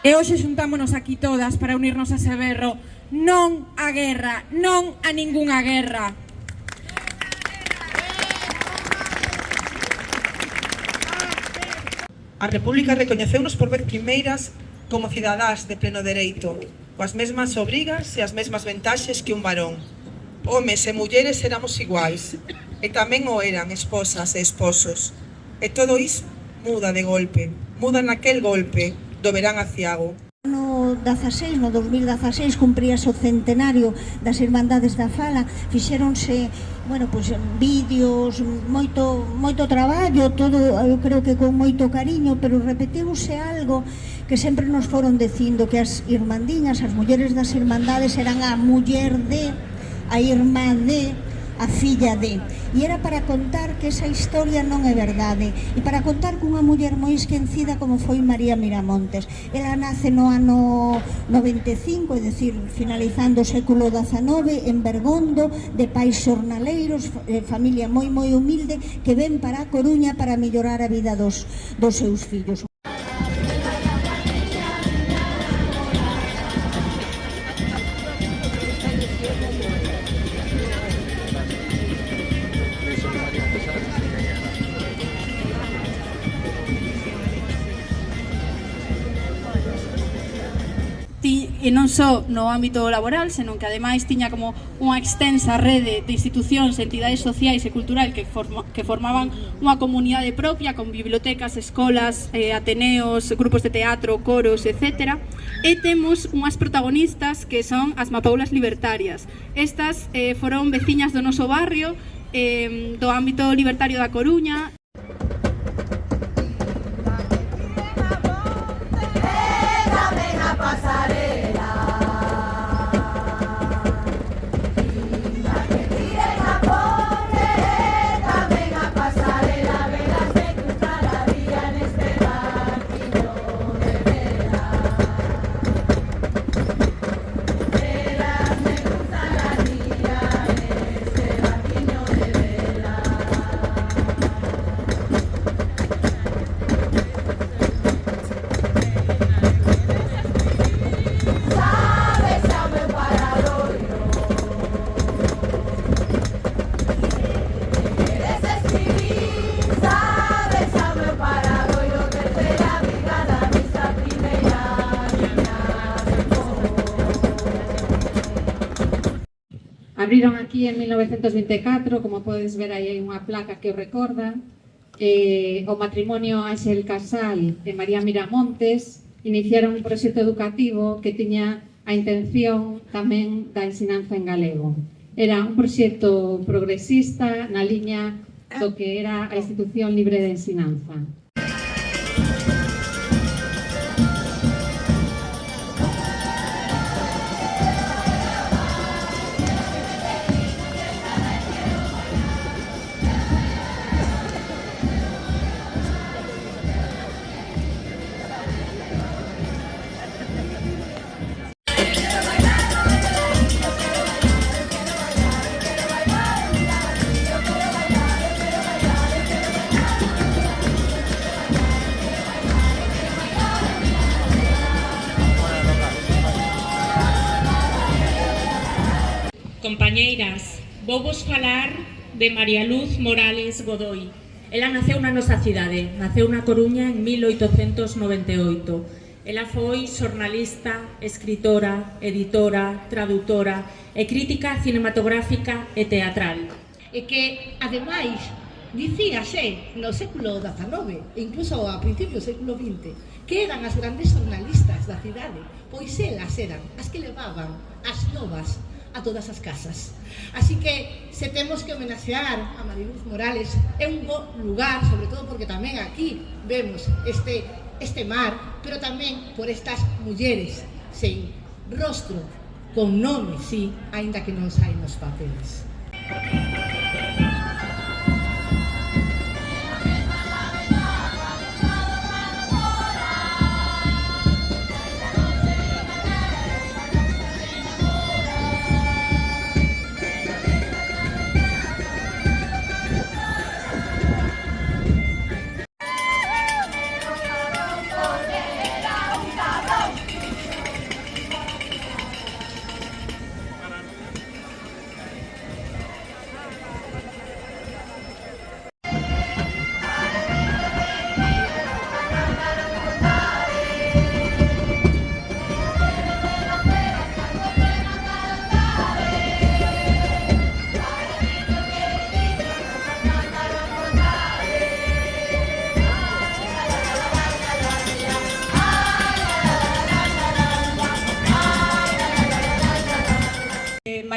E hoxe xuntámonos aquí todas para unirnos a ese berro: non á guerra, non a ningunha guerra. A República recoñeceunos por vez primeiras como cidadás de pleno dereito, coas mesmas obrigas e as mesmas ventaxes que un varón. Homes e mulleres éramos iguais, e tamén o eran esposas e esposos. E todo iso muda de golpe, muda naquel golpe do verán aciago. No 2016 cumpríase o centenario das Irmandades da Fala, fixéronse, vídeos, moito traballo, todo eu creo que con moito cariño, pero repetiuse algo que sempre nos foron dicindo, que as irmandiñas, as mulleres das Irmandades eran a muller de, a irmá de, a filla de, e era para contar que esa historia non é verdade, e para contar cunha muller moi esquecida como foi María Miramontes. Ela nace no ano 95, é dicir, finalizando o século XIX, en Bergondo, de pais xornaleiros, familia moi humilde, que ven para a Coruña para mellorar a vida dos seus fillos. E non só no ámbito laboral, senón que ademais tiña como unha extensa rede de institucións, entidades sociais e cultural que formaban unha comunidade propia, con bibliotecas, escolas, ateneos, grupos de teatro, coros, etc. E temos unhas protagonistas que son as mapoulas libertarias. Estas foron veciñas do noso barrio, do ámbito libertario da Coruña. Abriron aquí en 1924, como podes ver aí hai unha placa que o recorda. O matrimonio Ángel Casal e María Miramontes iniciaron un proxecto educativo que tiña a intención tamén da ensinanza en galego. Era un proxecto progresista na liña do que era a institución libre de ensinanza. Compañeiras, vou vos falar de María Luz Morales Godoy. Ela naceu na nosa cidade, naceu na Coruña en 1898. Ela foi xornalista, escritora, editora, traductora e crítica cinematográfica e teatral. E que, ademais, dicíase no século XIX e incluso a principios do século XX que eran as grandes xornalistas da cidade, pois elas eran as que levaban as novas a todas as casas. Así que, se temos que homenaxear a Mariluz Morales, é un bo lugar, sobre todo porque tamén aquí vemos este mar, pero tamén por estas mulleres sen rostro, con nome, sí, aínda que non saen nos papeles.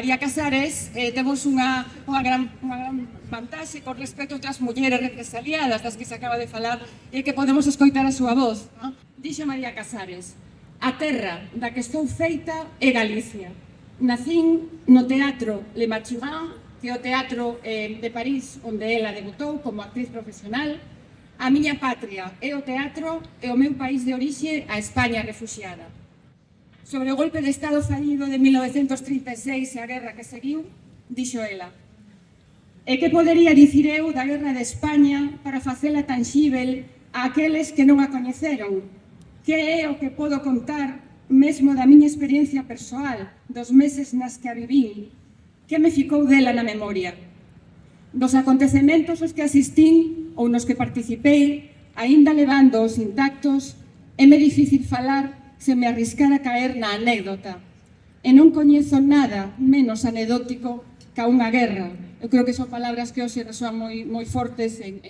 María Casares temos unha gran vantaxe con respecto a outras mulleres represaliadas das que se acaba de falar e que podemos escoitar a súa voz. Dixo María Casares: a terra da que estou feita é Galicia. Nacín no Teatro Le Machurin, que é o teatro de París onde ela debutou como actriz profesional. A miña patria é o teatro e o meu país de orixe a España refuxiada. Sobre o golpe de Estado fallido de 1936 e a guerra que seguiu, dixo ela: e que podería dicir eu da guerra de España para facela tanxíbel a aqueles que non a coñeceron? Que é o que podo contar mesmo da miña experiencia persoal, dos meses nas que a vivín? Que me ficou dela na memoria? Dos acontecementos aos que asistín ou nos que participei, aínda levando os intactos, é-me difícil falar se me arriscara a caer na anécdota. E non coñezo nada menos anedótico ca unha guerra. Eu creo que son palabras que hoxe resoan moi fortes en